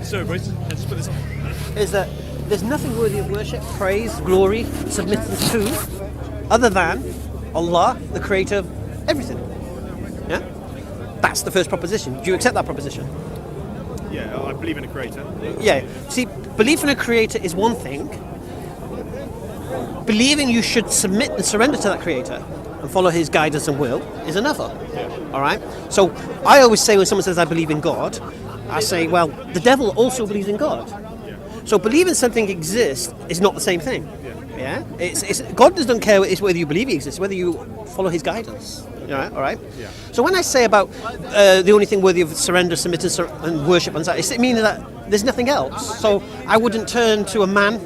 Sorry, boys. Let's put this on. Is that there's nothing worthy of worship, praise, glory, submittance to, other than Allah, the creator of everything. Yeah? That's the first proposition. Do you accept that proposition? Yeah, I believe in a creator. Yeah. See, belief in a creator is one thing. Believing you should submit and surrender to that creator and follow his guidance and will is another. Yeah. All right? So I always say when someone says I believe in God, I say, well, the devil also believes in God. Yeah. So believing something exists is not the same thing. Yeah? It's God doesn't care whether you believe he exists, whether you follow his guidance. All right? Yeah. So when I say about the only thing worthy of surrender, submittance, and worship, it means that there's nothing else. So I wouldn't turn to a man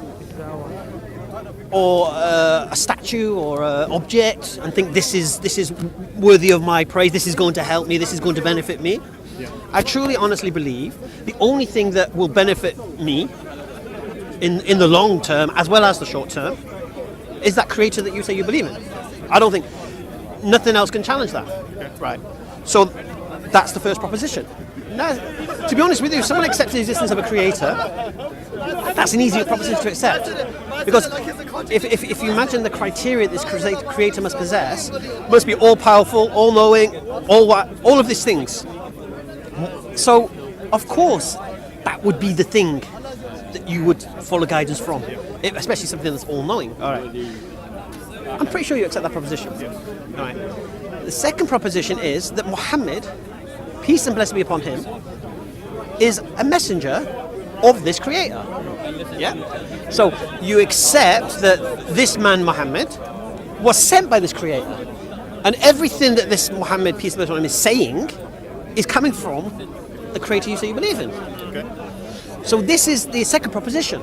or a statue or an object and think this is worthy of my praise, this is going to help me, this is going to benefit me. Yeah. I truly honestly believe the only thing that will benefit me in the long term as well as the short term is that creator that you say you believe in. I don't think nothing else can challenge that. Okay. Right. So that's the first proposition. Now, to be honest with you, if someone accepts the existence of a creator, that's an easier proposition to accept. Because if you imagine the criteria this creator must possess, must be all-powerful, all-knowing, all of these things. So, of course, that would be the thing that you would follow guidance from, especially something that's all-knowing. All right. I'm pretty sure you accept that proposition. All right. The second proposition is that Muhammad, peace and blessing be upon him, is a messenger of this creator. Yeah? So you accept that this man Muhammad was sent by this creator. And everything that this Muhammad, peace and blessing be upon him, is saying is coming from the creator you say you believe in. Okay. So this is the second proposition.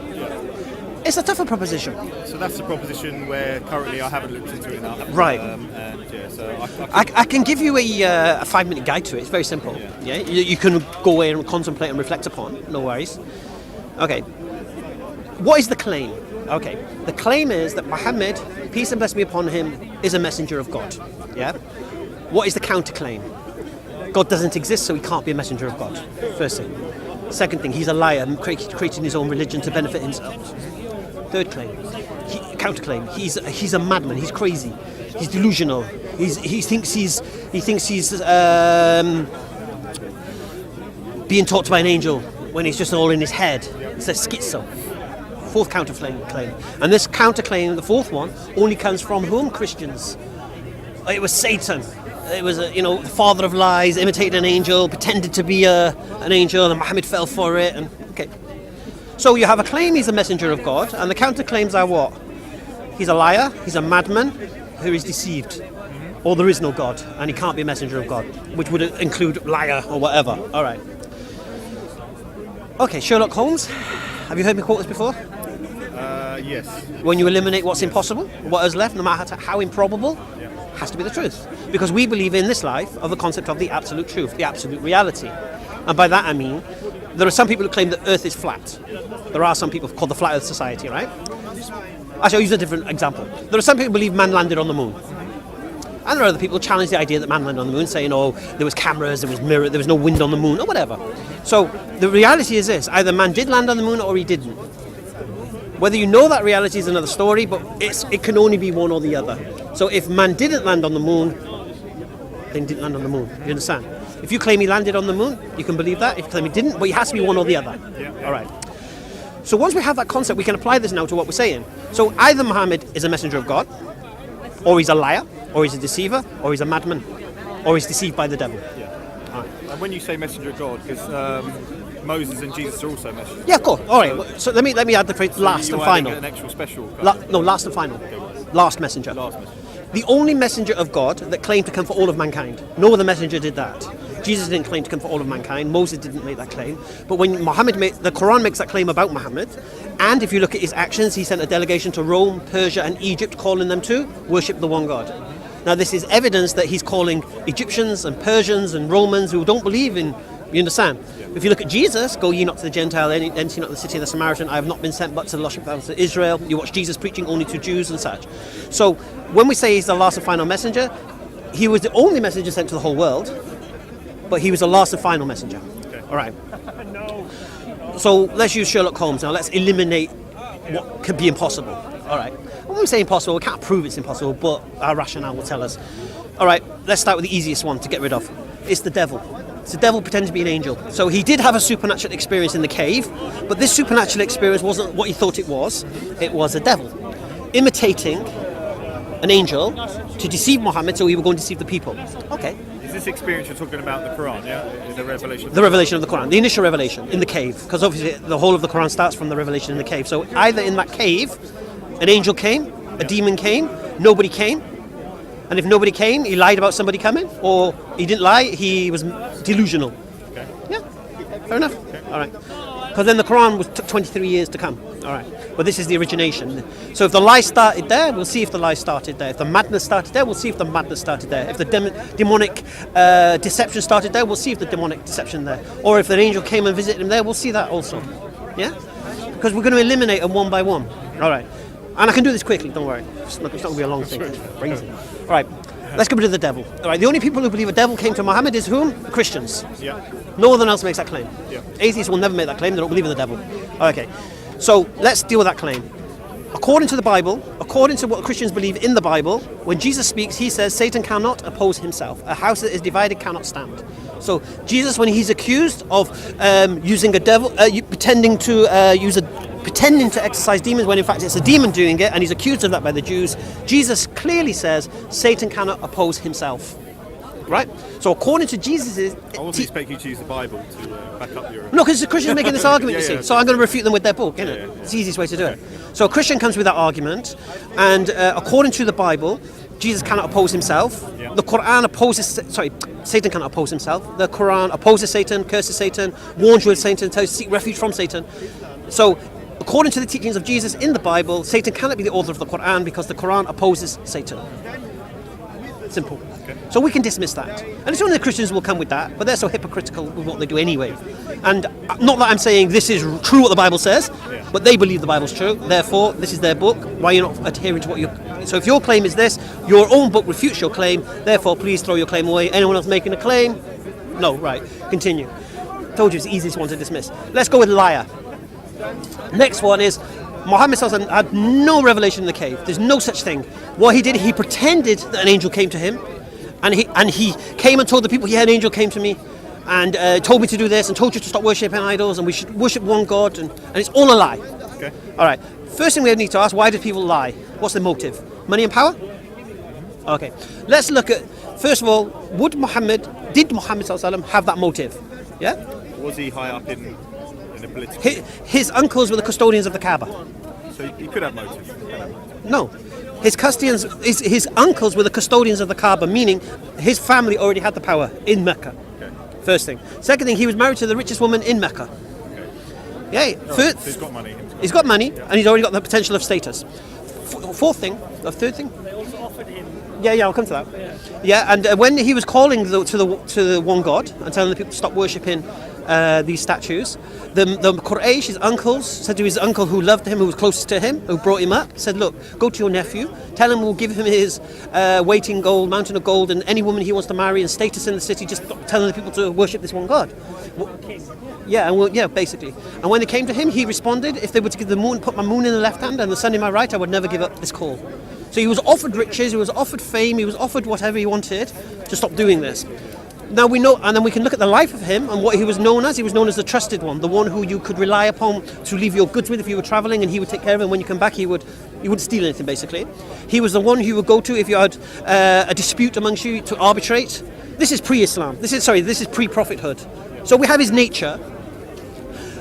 It's a tougher proposition. So that's the proposition where currently I haven't looked into it now. Right. And yeah, so I can give you a 5-minute guide to it. It's very simple. Yeah. You can go away and contemplate and reflect upon. No worries. Okay. What is the claim? Okay. The claim is that Muhammad, peace and blessing be upon him, is a messenger of God. Yeah. What is the counterclaim? God doesn't exist, so he can't be a messenger of God. First thing. Second thing, he's a liar, creating his own religion to benefit himself. Third claim, counterclaim. He's a madman. He's crazy. He's delusional. He thinks he's being taught by an angel when he's just all in his head. It's a schizo. Fourth counterclaim, and this counterclaim, the fourth one, only comes from whom? Christians. It was Satan. It was the father of lies, imitated an angel, pretended to be an angel, and Muhammad fell for it. And okay. So you have a claim he's a messenger of God, and the counterclaims are what? He's a liar, he's a madman who is deceived, or there is no God, and he can't be a messenger of God, which would include liar or whatever. All right. Okay, Sherlock Holmes. Have you heard me quote this before? Yes. When you eliminate what's impossible, what is left, no matter how improbable, has to be the truth. Because we believe in this life of the concept of the absolute truth, the absolute reality. And by that I mean, there are some people who claim that Earth is flat. There are some people called the Flat Earth Society, right? Actually, I'll use a different example. There are some people who believe man landed on the moon. And there are other people who challenge the idea that man landed on the moon, saying, oh, there was cameras, there was mirror, there was no wind on the moon, or whatever. So the reality is this, either man did land on the moon or he didn't. Whether you know that reality is another story, but it can only be one or the other. So if man didn't land on the moon, then he didn't land on the moon. You understand? If you claim he landed on the moon, you can believe that. If you claim he didn't, but it has to be one or the other. All right. So once we have that concept, we can apply this now to what we're saying. So either Muhammad is a messenger of God, or he's a liar, or he's a deceiver, or he's a madman, or he's deceived by the devil. All right. And when you say messenger of God, because Moses and Jesus are also messengers. Yeah, of course. All right. So let me add the phrase last and final. An actual special. Last and final. Last messenger. The only messenger of God that claimed to come for all of mankind. No other messenger did that. Jesus didn't claim to come for all of mankind. Moses didn't make that claim. But when the Quran makes that claim about Muhammad, and if you look at his actions, he sent a delegation to Rome, Persia, and Egypt, calling them to worship the one God. Now, this is evidence that he's calling Egyptians and Persians and Romans who don't believe in. You understand? If you look at Jesus, go ye not to the Gentile, enter not the city of the Samaritan, I have not been sent but to the lost sheep of Israel. You watch Jesus preaching only to Jews and such. So when we say he's the last and final messenger, he was the only messenger sent to the whole world, but he was the last and final messenger. Okay. All right. So let's use Sherlock Holmes now. Let's eliminate what could be impossible. All right. When we say impossible, we can't prove it's impossible, but our rationale will tell us. All right, let's start with the easiest one to get rid of. It's the devil. It's the devil pretending to be an angel. So he did have a supernatural experience in the cave, but this supernatural experience wasn't what he thought it was. It was a devil imitating an angel to deceive Muhammad, so he would go and deceive the people. Okay. Is this experience you're talking about the Quran, yeah? The revelation? The revelation of the Quran, the initial revelation in the cave, because obviously the whole of the Quran starts from the revelation in the cave. So either in that cave, an angel came, a demon came, nobody came, and if nobody came, he lied about somebody coming, or he didn't lie, he was delusional. Okay. Yeah, fair enough. Okay. All right. Because then the Quran took 23 years to come. All right. But this is the origination. So if the lie started there, we'll see if the lie started there. If the madness started there, we'll see if the madness started there. If the demonic deception started there, we'll see if the demonic deception there. Or if an angel came and visited him there, we'll see that also. Yeah? Because we're going to eliminate them one by one. All right. And I can do this quickly, don't worry. It's not going to be a long thing. Crazy. All right. Let's get rid of the devil. All right. The only people who believe a devil came to Muhammad is whom? Christians. Yeah. No one else makes that claim. Yeah. Atheists will never make that claim. They don't believe in the devil. Okay. So let's deal with that claim. According to the Bible, according to what Christians believe in the Bible, when Jesus speaks, he says Satan cannot oppose himself. A house that is divided cannot stand. So Jesus, when he's accused of using a devil, pretending to exorcise demons, when in fact it's a demon doing it, and he's accused of that by the Jews, Jesus clearly says Satan cannot oppose himself. Right? So according to Jesus' I wasn't expecting you to use the Bible to back up your... No, because the Christians are making this argument, you see. Yeah. So I'm going to refute them with their book, isn't it? It's the easiest way to do it. So a Christian comes with that argument, and according to the Bible, Jesus cannot oppose himself. Yeah. The Quran opposes... Satan cannot oppose himself. The Quran opposes Satan, curses Satan, warns you of Satan, tells you to seek refuge from Satan. So according to the teachings of Jesus in the Bible, Satan cannot be the author of the Quran because the Quran opposes Satan. Simple. Okay. So we can dismiss that. And it's only the Christians will come with that, but they're so hypocritical with what they do anyway. And not that I'm saying this is true what the Bible says, but they believe the Bible's true. Therefore, this is their book. Why are you not adhering to what you... So if your claim is this, your own book refutes your claim, therefore please throw your claim away. Anyone else making a claim? No, right. Continue. Told you it's the easiest one to dismiss. Let's go with liar. Next one is Muhammad had no revelation in the cave. There's no such thing. What he did, he pretended that an angel came to him, and he came and told the people, an angel came to me and told me to do this and told you to stop worshipping idols and we should worship one God, and it's all a lie. Okay. All right. First thing we need to ask, why do people lie? What's the motive? Money and power? Okay. Let's look at, first of all, did Muhammad ﷺ have that motive? Yeah? Was he high up in a political... His uncles were the custodians of the Kaaba. So he could have motive. No. His uncles were the custodians of the Kaaba, meaning his family already had the power in Mecca. Okay. First thing. Second thing, he was married to the richest woman in Mecca. Okay. Yeah. So he's got money. He's got money, and he's already got the potential of status. Third thing. They also offered him. Yeah, I'll come to that. Yeah, and when he was calling to the one God and telling the people to stop worshipping these statues, the Quraysh, his uncles, said to his uncle who loved him, who was closest to him, who brought him up, said, look, go to your nephew, tell him we'll give him his weight in gold, mountain of gold, and any woman he wants to marry and status in the city, just stop telling the people to worship this one God. Basically. And when they came to him, he responded, if they were to give the moon, put my moon in the left hand and the sun in my right, I would never give up this call. So he was offered riches, he was offered fame, he was offered whatever he wanted to stop doing this. Now we know, and then we can look at the life of him and what he was known as. He was known as the trusted one, the one who you could rely upon to leave your goods with if you were travelling, and he would take care of it. When you come back, he wouldn't steal anything, basically. He was the one who you would go to if you had a dispute amongst you to arbitrate. This is pre-Islam. This is pre-prophethood. So we have his nature.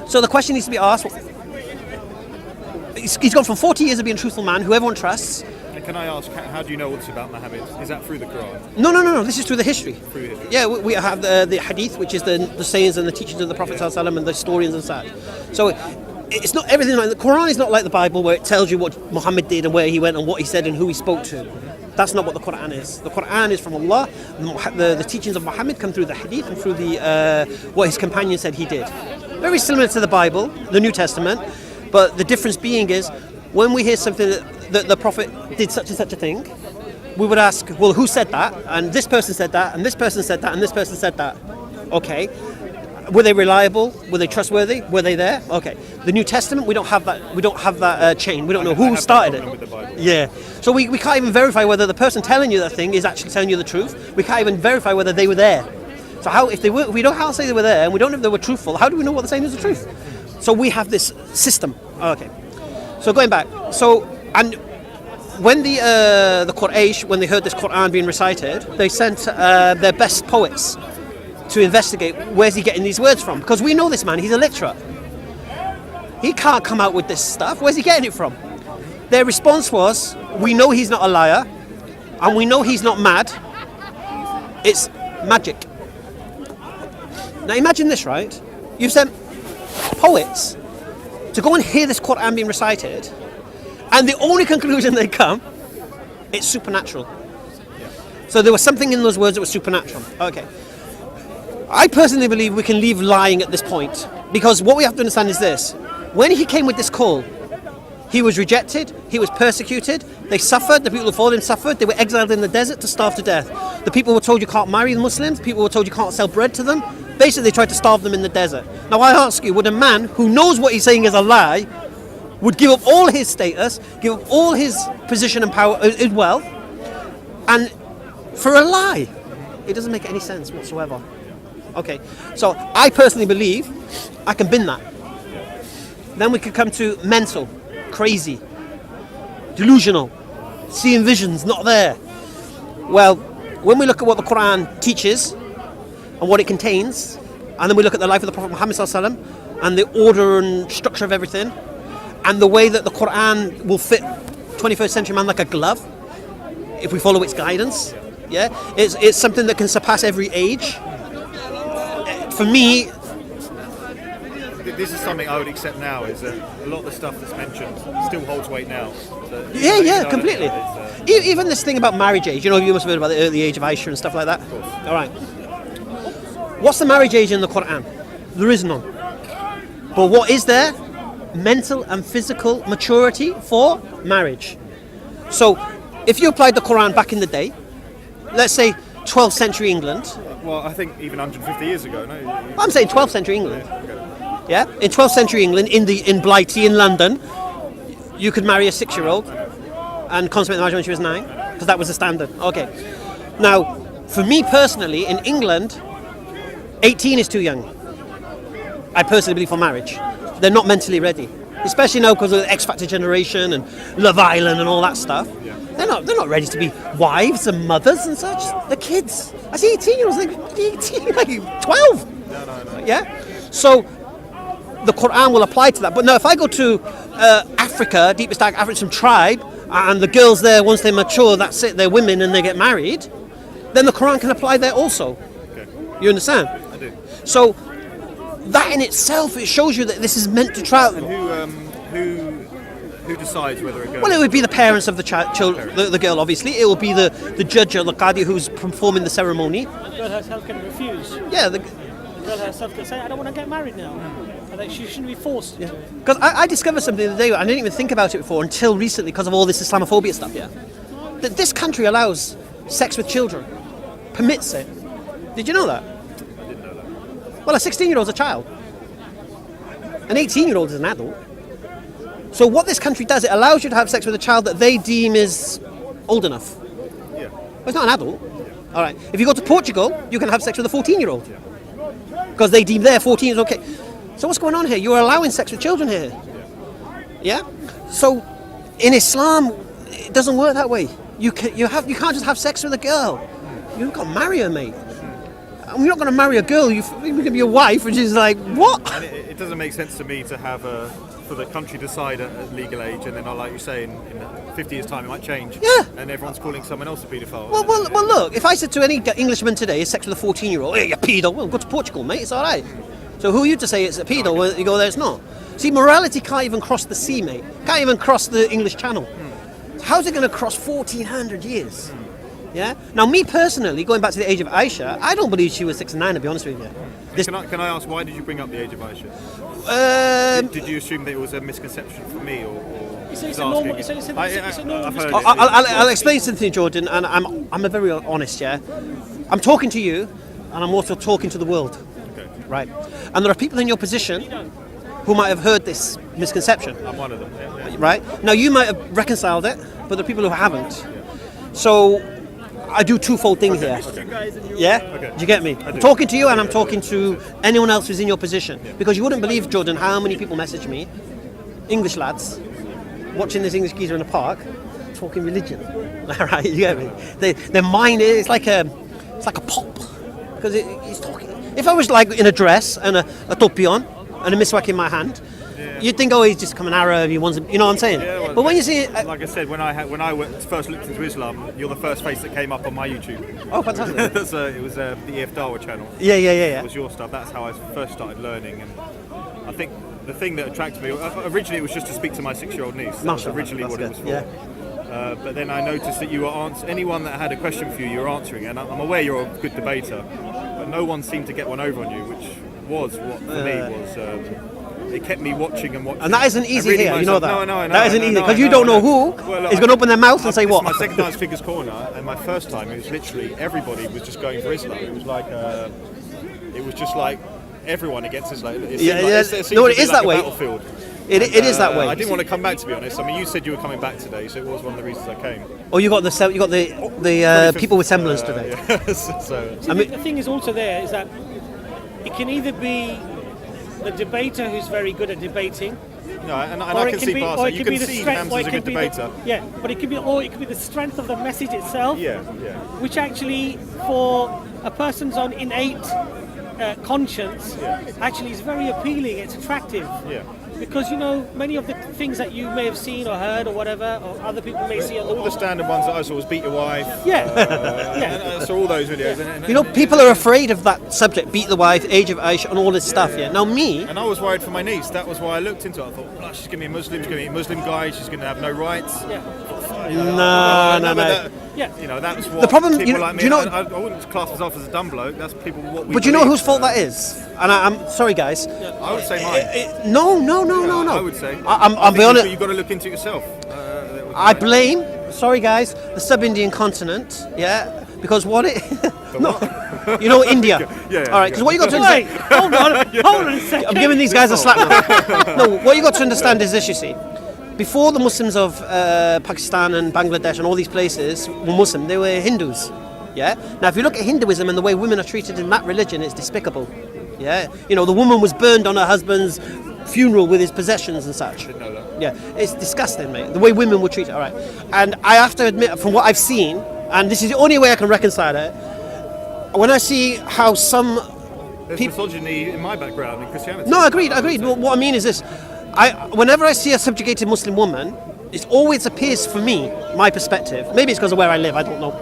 So the question needs to be asked, he's gone from 40 years of being a truthful man, who everyone trusts. And can I ask, how do you know all this about Muhammad? Is that through the Quran? No. This is through the history. Through history. Yeah, we have the hadith, which is the sayings and the teachings of the Prophet ﷺ and the historians and such. So it's not everything like the Quran is not like the Bible where it tells you what Muhammad did and where he went and what he said and who he spoke to. That's not what the Quran is. The Quran is from Allah. The teachings of Muhammad come through the hadith and through the what his companion said he did. Very similar to the Bible, the New Testament, but the difference being is when we hear something that the Prophet did such and such a thing, we would ask, well, who said that? And this person said that, and this person said that, and this person said that. Okay. Were they reliable? Were they trustworthy? Were they there? Okay. The New Testament, we don't have that. We don't have that chain. We don't know who started it. With the Bible. Yeah. So we can't even verify whether the person telling you that thing is actually telling you the truth. We can't even verify whether they were there. So how, if we don't how to say they were there, and we don't know if they were truthful, how do we know what they're saying is the truth? So we have this system. Okay. So going back. So and when the Quraysh, when they heard this Quran being recited, they sent their best poets to investigate where's he getting these words from, because we know this man, he's illiterate. He can't come out with this stuff. Where's he getting it from? Their response was, we know he's not a liar, and we know he's not mad. It's magic. Now imagine this, right? You've sent poets to go and hear this Quran being recited, and the only conclusion they come, it's supernatural. So there was something in those words that was supernatural. Okay. I personally believe we can leave lying at this point, because what we have to understand is this. When he came with this call, he was rejected, he was persecuted, they suffered, the people who followed him suffered, they were exiled in the desert to starve to death. The people were told you can't marry the Muslims, people were told you can't sell bread to them. Basically, they tried to starve them in the desert. Now I ask you, would a man who knows what he's saying is a lie, would give up all his status, give up all his position and power, his wealth, and for a lie? It doesn't make any sense whatsoever. Okay, so I personally believe I can bin that. Then we could come to mental, crazy, delusional, seeing visions, not there. Well, when we look at what the Quran teaches and what it contains, and then we look at the life of the Prophet Muhammad ﷺ and the order and structure of everything, and the way that the Quran will fit 21st century man like a glove, if we follow its guidance, yeah, it's something that can surpass every age. For me, this is something I would accept now, is that a lot of the stuff that's mentioned still holds weight now. So, yeah, completely. Even this thing about marriage age, you know, you must have heard about the early age of Aisha and stuff like that. All right. What's the marriage age in the Quran? There is none. But what is there? Mental and physical maturity for marriage. So, if you applied the Quran back in the day, let's say 12th century England. Well, I think even 150 years ago, no? I'm saying 12th century England. Yeah, in 12th century England, in Blighty, in London, you could marry a 6-year-old and consummate the marriage when she was 9, because that was the standard. Okay. Now, for me personally, in England, 18 is too young. I personally believe for marriage. They're not mentally ready, especially now because of the X Factor generation and Love Island and all that stuff. Yeah. They're not ready to be wives and mothers and such. They're kids. I see 18-year-olds like 18, like 12. No. Yeah. So the Quran will apply to that. But now, if I go to Africa, deepest dark African, some tribe, and the girls there, once they mature, that's it, they're women and they get married, then the Quran can apply there also. Okay. You understand? I do. So that in itself, it shows you that this is meant to travel. And who decides whether it goes? Well, it would be the parents of the child, the girl, obviously. It will be the judge or the qadi who's performing the ceremony. The girl herself can refuse. Yeah, the girl herself can say, I don't want to get married now. And that she shouldn't be forced to. Because I discovered something the other day, I didn't even think about it before until recently because of all this Islamophobia stuff, yeah. That this country allows sex with children, permits it. Did you know that? I didn't know that. Well, a 16-year-old's a child. An 18-year-old is an adult. So what this country does, it allows you to have sex with a child that they deem is old enough. Yeah. Well, it's not an adult. Yeah. All right. If you go to Portugal, you can have sex with a 14-year-old. Because they deem their 14 is okay. So what's going on here? You're allowing sex with children here. Yeah? So in Islam, it doesn't work that way. You can't just have sex with a girl. You've got to marry her, mate. And you're not going to marry a girl, you're going to be a wife, which is like, what? And it doesn't make sense to me to have for the country decide at legal age, and then, like you say, in 50 years' time it might change. Yeah. And everyone's calling someone else a paedophile. Well, look, if I said to any Englishman today, sex with a 14-year-old, hey, you're pedo, well, go to Portugal, mate, it's all right. So who are you to say it's a pedo when you go there, it's not? See, morality can't even cross the sea, mate. Can't even cross the English Channel. How's it going to cross 1,400 years? Yeah. Now, me personally, going back to the age of Aisha, I don't believe she was 6 and 9. To be honest with you. Can I ask, why did you bring up the age of Aisha? Did you assume that it was a misconception for me, or it's a normal? It's a normal misconception. I'll explain something, Jordan, and I'm a very honest. Yeah. I'm talking to you, and I'm also talking to the world. Okay. right? And there are people in your position who might have heard this misconception. I'm one of them. Yeah. Right? Now, you might have reconciled it, but there are people who haven't. So, I do twofold thing here. Yeah? Okay. Do you get me? I'm talking to you and I'm talking to anyone else who's in your position. Because you wouldn't believe, Jordan, how many people message me, English lads, watching this English geezer in the park, talking religion. Right? You get me? Their mind is like a pop. Because he's talking. If I was like in a dress and a topion and a miswak in my hand, you'd think, oh, he's just come an Arab, he wants, you know what I'm saying? Yeah, well, but when you see it, like I said, when I first looked into Islam, you're the first face that came up on my YouTube. oh, fantastic. It was the Dawah channel. Yeah. It was your stuff. That's how I first started learning, and I think the thing that attracted me originally it was just to speak to my 6-year-old niece. That was originally what it was for. Yeah. But then I noticed that you were anyone that had a question for you were answering, and I'm aware you're a good debater, but no one seemed to get one over on you, which was what for me was. It kept me watching and watching. And that isn't easy here, you know that. No. That isn't easy, because you don't know who is going to open their mouth and say what. This is my second time at Figures Corner, and my first time, it was literally everybody was just going for Islam. It was like, everyone against Islam. It is that way. Battlefield. It is that way. I didn't want to come back, to be honest. I mean, you said you were coming back today, so it was one of the reasons I came. Oh, you got the people with semblance today. Yeah. So, the thing is also there is that it can either be the debater who's very good at debating. No, and I can see Barca. You can see Hamza's a good debater. But it could be the strength of the message itself. Yeah. Which actually, for a person's own innate conscience, actually is very appealing. It's attractive. Yeah. Because many of the things that you may have seen or heard or whatever, or other people may see. All the standard ones that I saw was beat your wife. Yeah. And I saw all those videos. And people are afraid of that subject, beat the wife, age of Aisha, and all this stuff. Yeah. Now me. And I was worried for my niece. That was why I looked into it. I thought, she's going to be a Muslim. She's going to be a Muslim guy. She's going to have no rights. No. That's what the problem. People like me, do you know? I wouldn't class myself as a dumb bloke. That's people. What we. But do you know whose fault that is? And I'm sorry, guys. I would say mine. No. I would say. I'll be honest. You've got to look into it yourself. I blame. Sorry, guys. The sub-Indian continent. Yeah. Because what it. India. Yeah. All right. Because what you got to understand. Hold on a second. I'm giving these guys a slap now. No. What you got to understand is this. You see. Before the Muslims of Pakistan and Bangladesh and all these places were Muslim, they were Hindus. Yeah. Now, if you look at Hinduism and the way women are treated in that religion, it's despicable. Yeah. The woman was burned on her husband's funeral with his possessions and such. Didn't know that. Yeah. It's disgusting, mate. The way women were treated. All right. And I have to admit, from what I've seen, and this is the only way I can reconcile it, when I see how some There's misogyny in my background in Christianity. No, agreed. What I mean is this. Whenever I see a subjugated Muslim woman, it always appears for me, my perspective, maybe it's because of where I live, I don't know,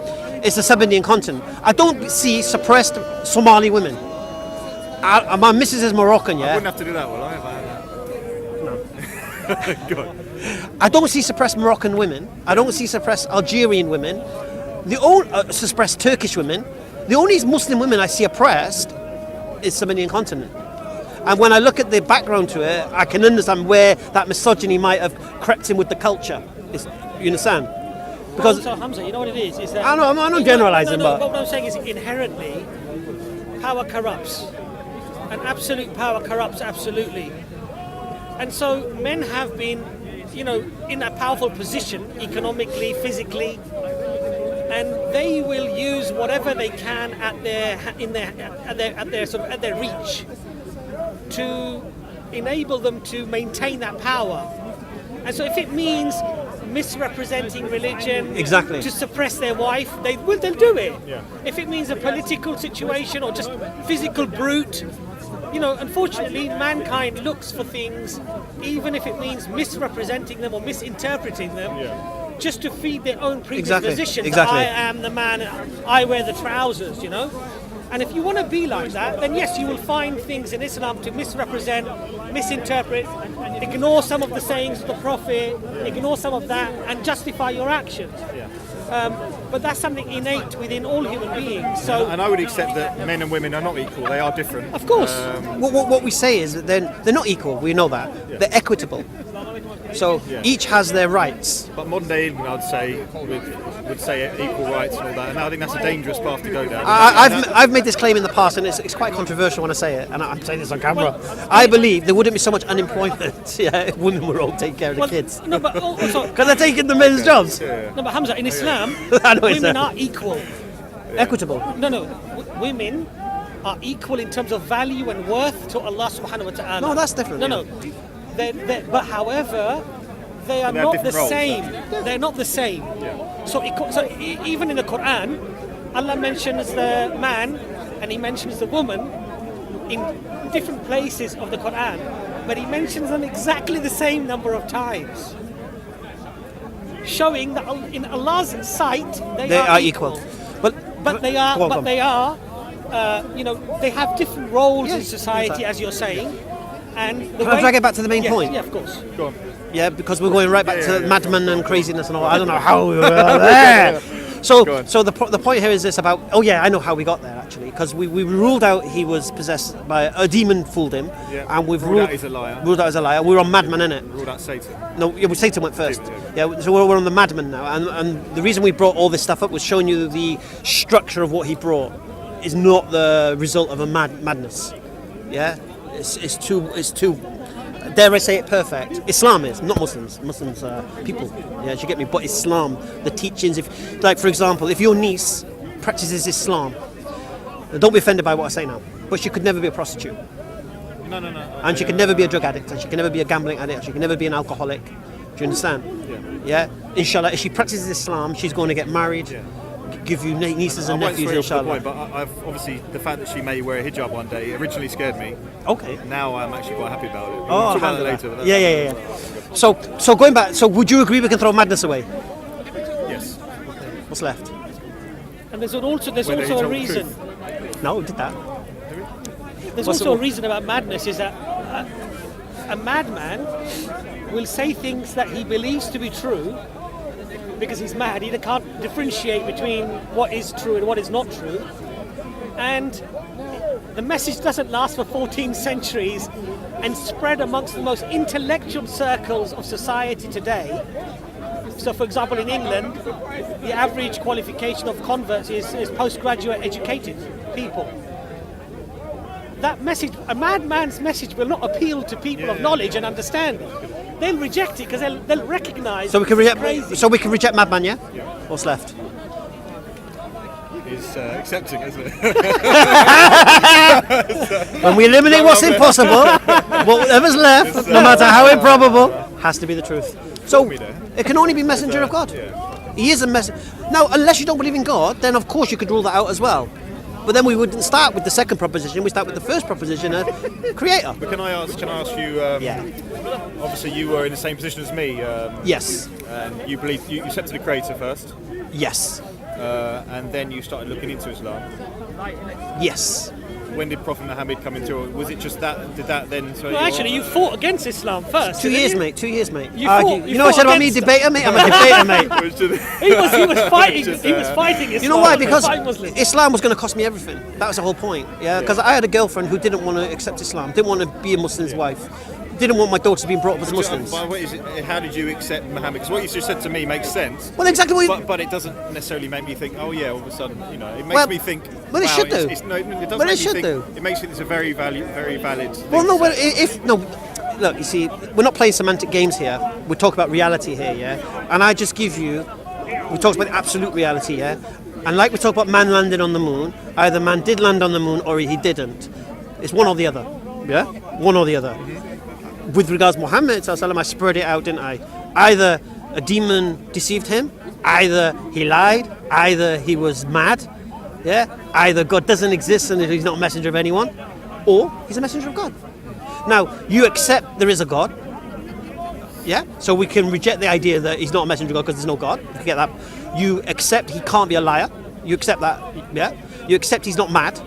it's the sub-Indian continent. I don't see suppressed Somali women. My missus is Moroccan, yeah? I wouldn't have to do that, will I? No. Good. I don't see suppressed Moroccan women. I don't see suppressed Algerian women. Suppressed Turkish women. The only Muslim women I see oppressed is sub-Indian continent. And when I look at the background to it, I can understand where that misogyny might have crept in with the culture. You understand? Because so Hamza, you know what it is? That I'm not generalising, but what I'm saying is inherently, power corrupts, and absolute power corrupts absolutely. And so men have been, in a powerful position economically, physically, and they will use whatever they can at their reach to enable them to maintain that power. And so if it means misrepresenting religion exactly to suppress their wife, they'll do it. Yeah. If it means a political situation or just physical brute, unfortunately mankind looks for things, even if it means misrepresenting them or misinterpreting them, just to feed their own predisposition. Exactly. I am the man, I wear the trousers, And if you want to be like that, then yes, you will find things in Islam to misrepresent, misinterpret, ignore some of the sayings of the Prophet, ignore some of that, and justify your actions. But that's something innate within all human beings. So, and I would accept that men and women are not equal; they are different. Of course. What we say is that they're not equal. We know that. They're equitable. So each has their rights. But modern day England, I'd say, with would say equal rights and all that, and I think that's a dangerous path to go down. I've made this claim in the past, and it's quite controversial when I say it, and I'm saying this on camera. I believe there wouldn't be so much unemployment if women were all taking care of the kids. No, but also, Because they're taking the men's jobs. no, but Hamza, in Islam, I know women it's are equal. equitable. No, women are equal in terms of value and worth to Allah subhanahu wa ta'ala. No, that's different. No. But however, they are They have not the different roles. same. They're not the same. So even in the Quran, Allah mentions the man and He mentions the woman in different places of the Quran, but He mentions them exactly the same number of times, showing that in Allah's sight they are equal. But they are, they have different roles in society, as you're saying. And Can I drag it back to the main point? Yeah, of course. Go on. Yeah, because we're going right back to madmen and craziness and all. I don't know how we were there. So the point here is this about. Oh yeah, I know how we got there actually, because we ruled out he was possessed by a demon, fooled him, and we've Ruled out he's a liar. Ruled out as a liar. We were on madman, innit? Ruled out Satan. No, Satan went first. Yeah, so we're on the madman now, and the reason we brought all this stuff up was showing you the structure of what he brought is not the result of a madness. Yeah, it's too. Dare I say it, perfect. Islam is, not Muslims. Muslims are people. Yeah, you get me? But Islam, the teachings, for example, if your niece practices Islam, don't be offended by what I say now, but she could never be a prostitute. No. And she could never be a drug addict, and she can never be a gambling addict, she can never be an alcoholic. Do you understand? Yeah? Inshallah, if she practices Islam, she's going to get married, give you nieces and nephews, inshallah. But I've obviously, the fact that she may wear a hijab one day originally scared me. Okay. Now I'm actually quite happy about it. We'll Oh, talk about that alhamdulillah. later. But Yeah. So going back, so would you agree we can throw madness away? Yes. What's left? And there's also Whether he a told the reason. truth. No, we did that. There's What's also the- a reason about madness is that a madman will say things that he believes to be true because he's mad. He can't differentiate between what is true and what is not true. And the message doesn't last for 14 centuries and spread amongst the most intellectual circles of society today. So, for example, in England, the average qualification of converts is postgraduate educated people. That message, a madman's message, will not appeal to people of knowledge and understanding. They'll reject it because they'll recognise. So we can it's reject. crazy. So we can reject madman, yeah? What's left? Is accepting, isn't it? When we eliminate what's impossible, whatever's left, no matter how improbable, has to be the truth. So it can only be messenger of God. He is a messenger. Now, unless you don't believe in God, then of course you could rule that out as well. But then we wouldn't start with the second proposition. We start with the first proposition of creator. But can I ask you? Obviously, you were in the same position as me. Yes. And you believe you accepted the Creator first, Yes. and then you started looking into Islam. Yes. When did Prophet Muhammad come into it? Was it just that? Did that then? Well, actually, you fought against Islam first. 2 didn't years, you? mate. 2 years, mate. You You know what I said about me, debater, mate? I'm a debater, mate. He was fighting. He was fighting Islam. You know why? Because Fighting Muslims. Islam was going to cost me everything. That was the whole point. Yeah, because I had a girlfriend who didn't want to accept Islam, didn't want to be a Muslim's wife, didn't want my daughters being brought up as Muslims. How did you accept Muhammad? Because what you just said to me makes sense. Well, exactly what you... But it doesn't necessarily make me think, oh yeah, all of a sudden, it makes Well, me think. well, it wow, should do. No, it doesn't Well, make it me should think. do. It makes it a very valid. Thing Well, no, to well, say. look, you see, we're not playing semantic games here. We talk about reality here, yeah? And I just give you, we talk about absolute reality, yeah? And like we talk about man landing on the moon, either man did land on the moon or he didn't. It's one or the other, yeah? One or the other. With regards to Muhammad, I spread it out, didn't I? Either a demon deceived him, either he lied, either he was mad, yeah? Either God doesn't exist and he's not a messenger of anyone, or he's a messenger of God. Now, you accept there is a God, yeah? So we can reject the idea that he's not a messenger of God because there's no God. You get that. You accept he can't be a liar. You accept that, yeah? You accept he's not mad.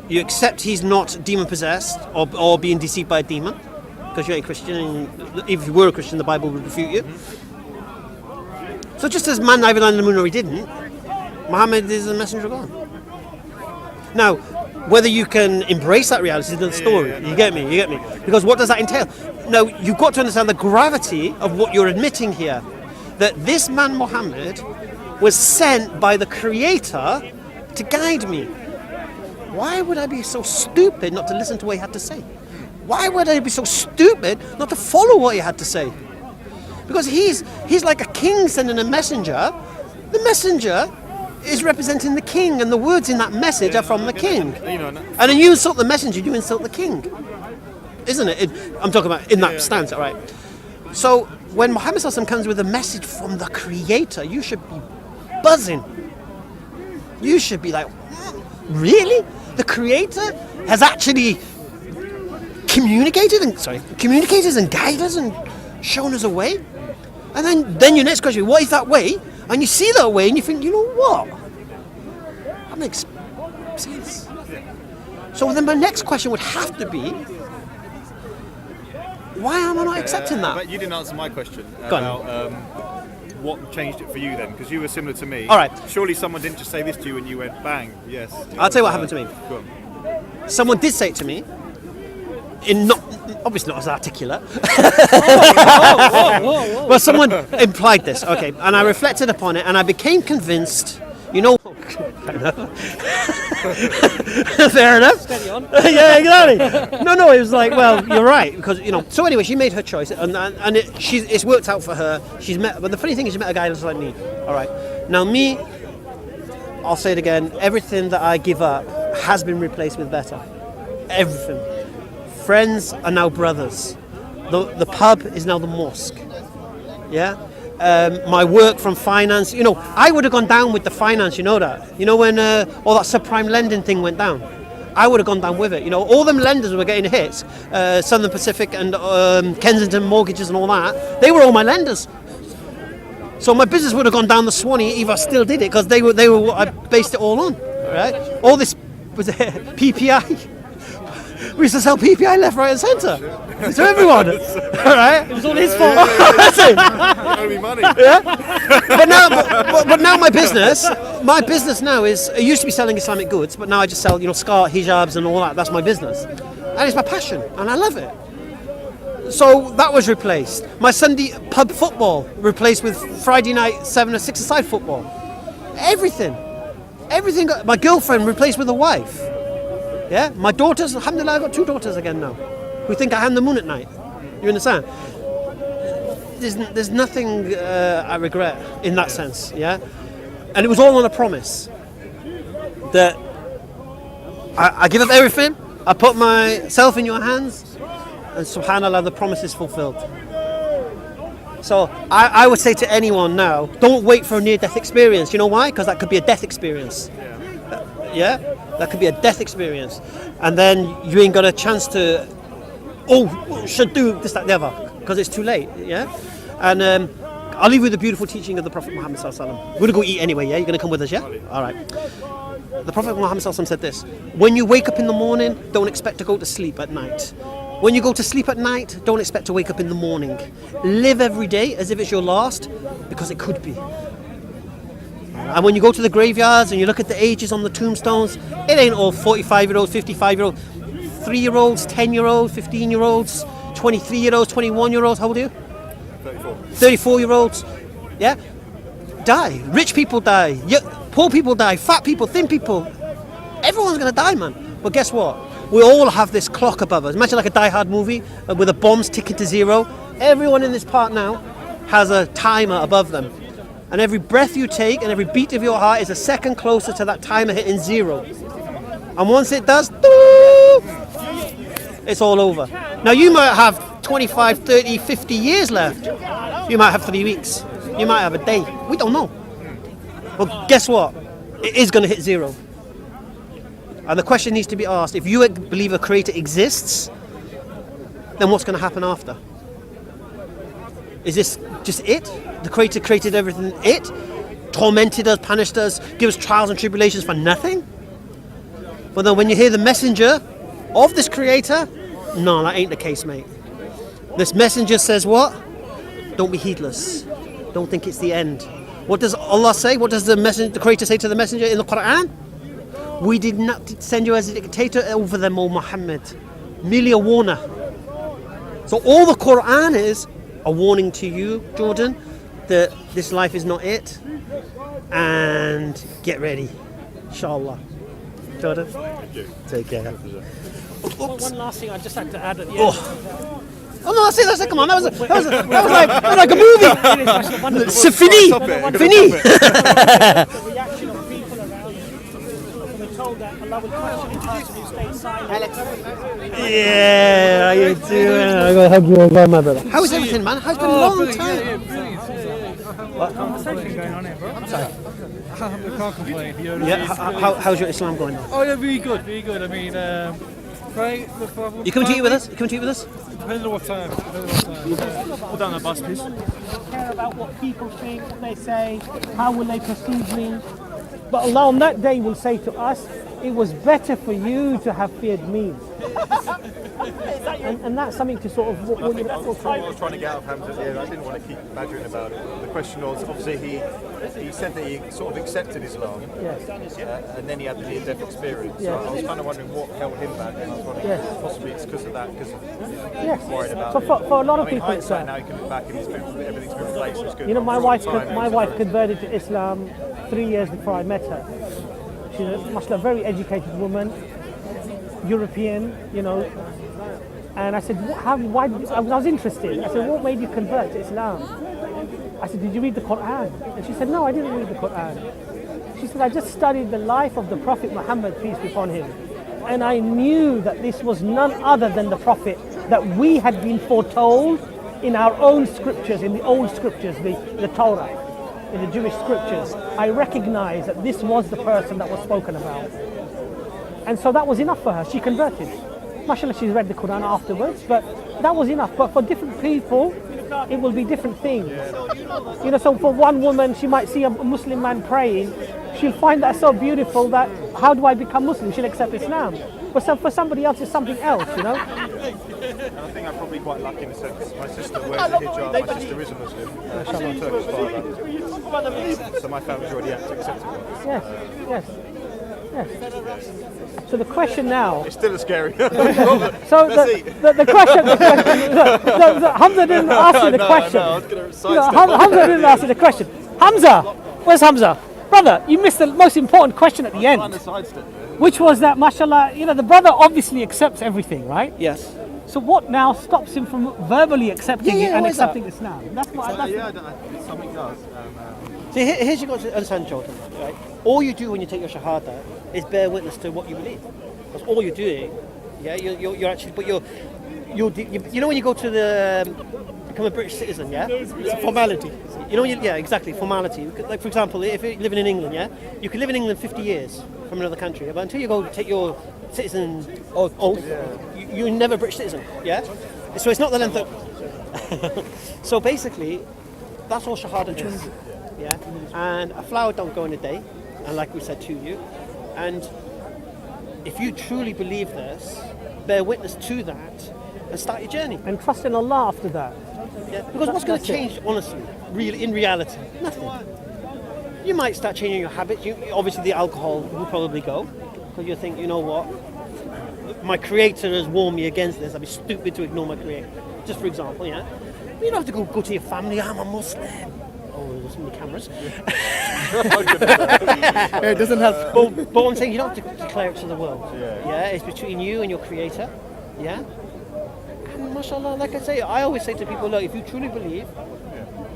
You accept he's not demon-possessed or being deceived by a demon, because you ain't Christian, and if you were a Christian, the Bible would refute you. So just as man either landed on the moon or he didn't, Muhammad is a messenger of God. Now, whether you can embrace that reality is another story. You get me? Because what does that entail? Now, you've got to understand the gravity of what you're admitting here. that this man Muhammad was sent by the Creator to guide me. Why would I be so stupid not to listen to what he had to say? Why would I be so stupid not to follow what he had to say? Because he's like a king sending a messenger. The messenger is representing the king, and the words in that message are from the king. And then you insult the messenger, you insult the king. Isn't it? I'm talking about in that stance, all right? So when Muhammad Sallallahu Alaihi Wasallam comes with a message from the Creator, you should be buzzing. You should be like, really? The Creator has actually communicated and guided us and shown us a way? And then your next question, what is that way? And you see that way and you think, you know what? That makes sense. So then my next question would have to be, why am I not accepting that? But you didn't answer my question Go about what changed it for you then, because you were similar to me. All right. Surely someone didn't just say this to you and you went, bang, yes. I'll tell you what happened to me. Go on. Someone did say it to me, obviously not as articulate, but someone implied this, okay, and I reflected upon it and I became convinced, you know, fair enough. Steady on. Yeah, exactly. No, it was like, well, you're right, because, you know, so anyway, she made her choice and it's worked out for her. But the funny thing is she met a guy just like me, all right. Now me, I'll say it again, everything that I give up has been replaced with better. Everything. Friends are now brothers. The pub is now the mosque. Yeah? My work from finance, you know, I would have gone down with the finance, you know that? You know when all that subprime lending thing went down? I would have gone down with it. You know, all them lenders were getting hits, Southern Pacific and Kensington Mortgages and all that, they were all my lenders. So my business would have gone down the Swanee if I still did it, because they were what I based it all on, right? All this was PPI. We used to sell PPI left, right, and centre to everyone. All right, It was all his fault. that's it. You owe me money. Yeah. But now my business now is, it used to be selling Islamic goods, but now I just sell, you know, scar, hijabs, and all that. That's my business, and it's my passion, and I love it. So that was replaced. My Sunday pub football replaced with Friday night 7 or 6-a-side football. Everything. My girlfriend replaced with a wife. Yeah, my daughters, alhamdulillah, I've got 2 daughters again now, who think I am the moon at night. You understand? There's nothing I regret in that sense, yeah? And it was all on a promise that I give up everything, I put myself in your hands, and subhanAllah, the promise is fulfilled. So I would say to anyone now, don't wait for a near-death experience. You know why? Because that could be a death experience. Yeah? That could be a death experience. And then you ain't got a chance to, should do this, that, the other, because it's too late, yeah? And I'll leave you with the beautiful teaching of the Prophet Muhammad Sallallahu Alaihi Wasallam. We're going to go eat anyway, yeah? You're going to come with us, yeah? All right. The Prophet Muhammad Sallallahu Alaihi Wasallam said this: when you wake up in the morning, don't expect to go to sleep at night. When you go to sleep at night, don't expect to wake up in the morning. Live every day as if it's your last, because it could be. And when you go to the graveyards and you look at the ages on the tombstones, it ain't all 45-year-olds, 55-year-olds, 3-year-olds, 10-year-olds, 15-year-olds, 23-year-olds, 21-year-olds. How old are you? 34. 34-year-olds. Yeah? Die. Rich people die. Poor people die. Fat people, thin people. Everyone's going to die, man. But guess what? We all have this clock above us. Imagine like a Die Hard movie with the bombs ticking to 0. Everyone in this part now has a timer above them. And every breath you take and every beat of your heart is a second closer to that timer hitting 0. And once it does, it's all over. Now you might have 25, 30, 50 years left. You might have 3 weeks. You might have a day. We don't know. But guess what? It is going to hit 0. And the question needs to be asked, if you believe a creator exists, then what's going to happen after? Is this just it? The creator created everything, it? Tormented us, punished us, give us trials and tribulations for nothing? But then when you hear the messenger of this creator, no, that ain't the case, mate. This messenger says what? Don't be heedless. Don't think it's the end. What does Allah say? What does the creator say to the messenger in the Quran? We did not send you as a dictator over them, O Muhammad. Merely a warner. So all the Quran is a warning to you, Jordan, that this life is not it, and get ready, inshallah. Jordan, take care. One last thing I just had to add at the end. Oh no, that's it. Come on, that was like a movie. C'est fini. Fini. The reaction of people around you when we're told that Allah will question the person who stayed silent. Yeah, how you doing? I gotta hug you over, my brother. How is everything, man? How's it been a long time? What conversation going on here, bro? I'm sorry. I can't complain. Yeah, how's your Islam going on? Oh yeah, really good, really good. I mean, pray. You coming to eat with us? You coming to eat with us? Depending on what time. Pull down the bus, please. Care about what people think, what they say, how will they perceive me. But Allah on that day will say to us, it was better for you to have feared me. and that's something to sort of... I think that's what I was trying to get out of Hamza at the end. I didn't want to keep badgering about it. The question was, obviously, he said that he sort of accepted Islam, and then he had the near-death experience. So I was kind of wondering what held him back, and I was wondering possibly it's because of that, because he's worried about so for a lot of people, it's now he can look back and everything's been replaced. It's good. You know, my wife converted to Islam 3 years before I met her. She's a very educated woman, European, you know. And I said, why? I was interested. I said, what made you convert to Islam? I said, did you read the Quran? And she said, no, I didn't read the Quran. She said, I just studied the life of the Prophet Muhammad, peace be upon him. And I knew that this was none other than the Prophet that we had been foretold in our own scriptures, in the old scriptures, the Torah, in the Jewish scriptures. I recognized that this was the person that was spoken about. And so that was enough for her. She converted. MashaAllah, she's read the Quran afterwards, but that was enough. But for different people, it will be different things. You know, so for one woman, she might see a Muslim man praying. She'll find that so beautiful that, how do I become Muslim? She'll accept Islam. But so for somebody else, it's something else, you know? And I think I'm probably quite lucky in the sense my sister wears a hijab, my sister is a Muslim, she's a Turkish father. So my family's already accepted it. Yes. So the question now... It's still a scary... So the question... Hamza didn't ask you the question. I was going to sidestep. Hamza didn't ask you the question. Hamza! Where's Hamza? Brother, you missed the most important question at the end. Which was that, mashallah, you know, the brother obviously accepts everything, right? Yes. So what now stops him from verbally accepting it and accepting Islam? That's what something does. See, here's you got to understand, Jordan. Right? All you do when you take your shahada is bear witness to what you believe. That's all you're doing. Yeah, you're actually, but you know when you go to become a British citizen, yeah, it's a formality. You know, yeah, exactly, formality. Like for example, if you're living in England, yeah, you could live in England 50 years from another country, but until you go take your citizen oath, you're never a British citizen, yeah. So it's not the length of. So basically, that's all shahada is. Yeah, and a flower don't go in a day, and like we said to you, and if you truly believe this, bear witness to that, and start your journey. And trust in Allah after that. Yeah, because what's going to change, honestly, really, in reality? Nothing. You might start changing your habits. Obviously, the alcohol will probably go, because you think, you know what, my Creator has warned me against this. I'd be stupid to ignore my Creator. Just for example, yeah. You don't have to go to your family. I'm a Muslim. Oh, there's so many cameras. It doesn't help. But I'm saying you don't have to declare it to the world. Yeah, it's between you and your Creator. Yeah. And mashallah, like I say, I always say to people, look, if you truly believe,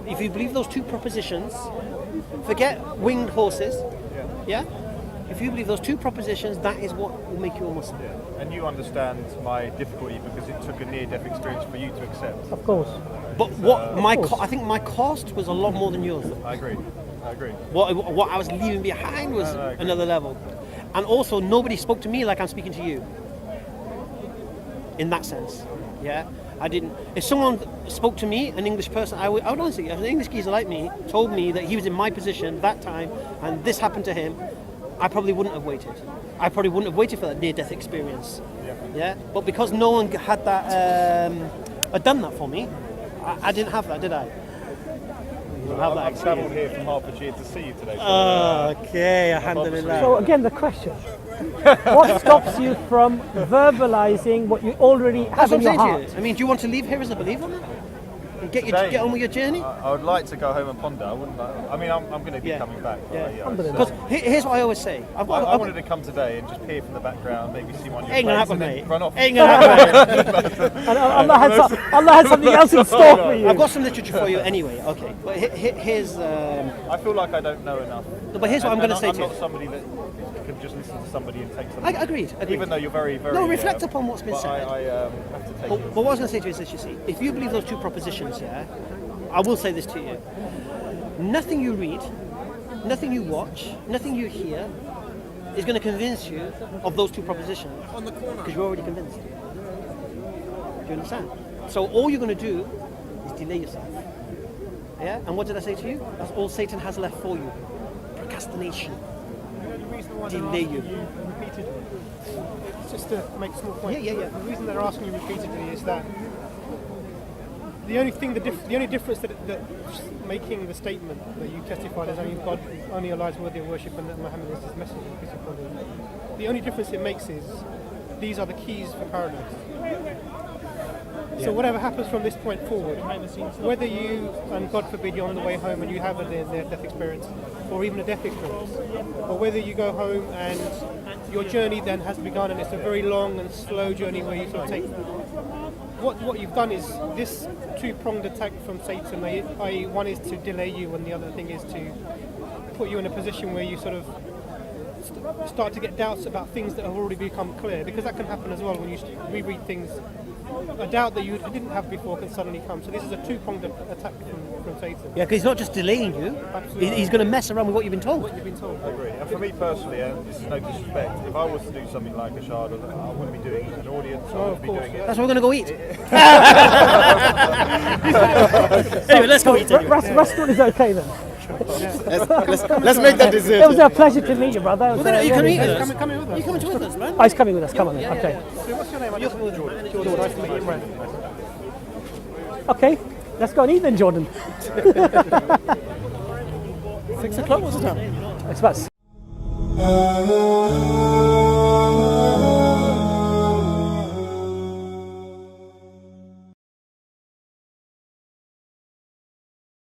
if you believe those two propositions, forget winged horses. Yeah. If you believe those two propositions, that is what will make you a Muslim. And you understand my difficulty because it took a near-death experience for you to accept. Of course. But I think my cost was a lot more than yours. I agree. What I was leaving behind was another level. And also, nobody spoke to me like I'm speaking to you. In that sense. Yeah? I didn't. If someone spoke to me, an English person, I would honestly, if an English geezer like me told me that he was in my position that time and this happened to him, I probably wouldn't have waited. I probably wouldn't have waited for that near-death experience. Yeah. But because no one had that, had done that for me, I didn't have that, did I? I've travelled here from Hertfordshire to see you today. Okay, alhamdulillah. So again, the question: what stops you from verbalizing what you already have in your heart? I mean, do you want to leave here as a believer? Get on with your journey. I would like to go home and ponder. I wouldn't. I mean, I'm going to be coming back. Because here's what I always say. I wanted to come today and just peer from the background, maybe see one of your Ain't gonna plays happen, and then mate. run off. Ain't gonna happen. Allah had something else in store for you. I've got some literature for you anyway. Okay, but here's. I feel like I don't know enough. No, but here's what I'm going to say to you. I'm not somebody that can just listen to somebody and take something. Agreed. Even though you're very, very. No, reflect upon what's been said. I have to take. But what I was going to say to you is this: you see, if you believe those two propositions, I will say this to you: nothing you read, nothing you watch, nothing you hear is going to convince you of those two propositions because you're already convinced. Do you understand? So all you're going to do is delay yourself. Yeah? And what did I say to you? That's all Satan has left for you. Procrastination. Delay you. Repeatedly. Just to make a small point. Yeah. The reason they're asking you repeatedly is that the only difference that making the statement that you testified as only Allah is worthy of worship and that Muhammad is his messenger, peace be upon him, the only difference it makes is these are the keys for paradise. So whatever happens from this point forward, whether you, and God forbid you're on the way home and you have a near-death experience, or even a death experience, or whether you go home and your journey then has begun and it's a very long and slow journey where you sort of take, what you've done is this two-pronged attack from Satan, i.e. one is to delay you and the other thing is to put you in a position where you sort of start to get doubts about things that have already become clear, because that can happen as well when you reread things. A doubt that you didn't have before can suddenly come. So this is a two-pronged attack from Satan. Yeah, because he's not just delaying you. Absolutely. He's going to mess around with what you've been told. What you've been told. I agree. And for me personally, this is no disrespect, if I was to do something like a shard, I wouldn't be doing it in an audience, I wouldn't be doing it. That's why we're going to go eat. Anyway, let's go eat. Restaurant is okay then. Let's make that dessert. It was a pleasure to meet you, brother. You can eat with us. Come with us. You coming with us, man? Oh, he's coming with us. Come on then. Yeah, Okay. So what's your name? Jordan. Nice to meet you, Imran. Okay. Let's go and eat then, Jordan. 6 o'clock, what's the time? It's about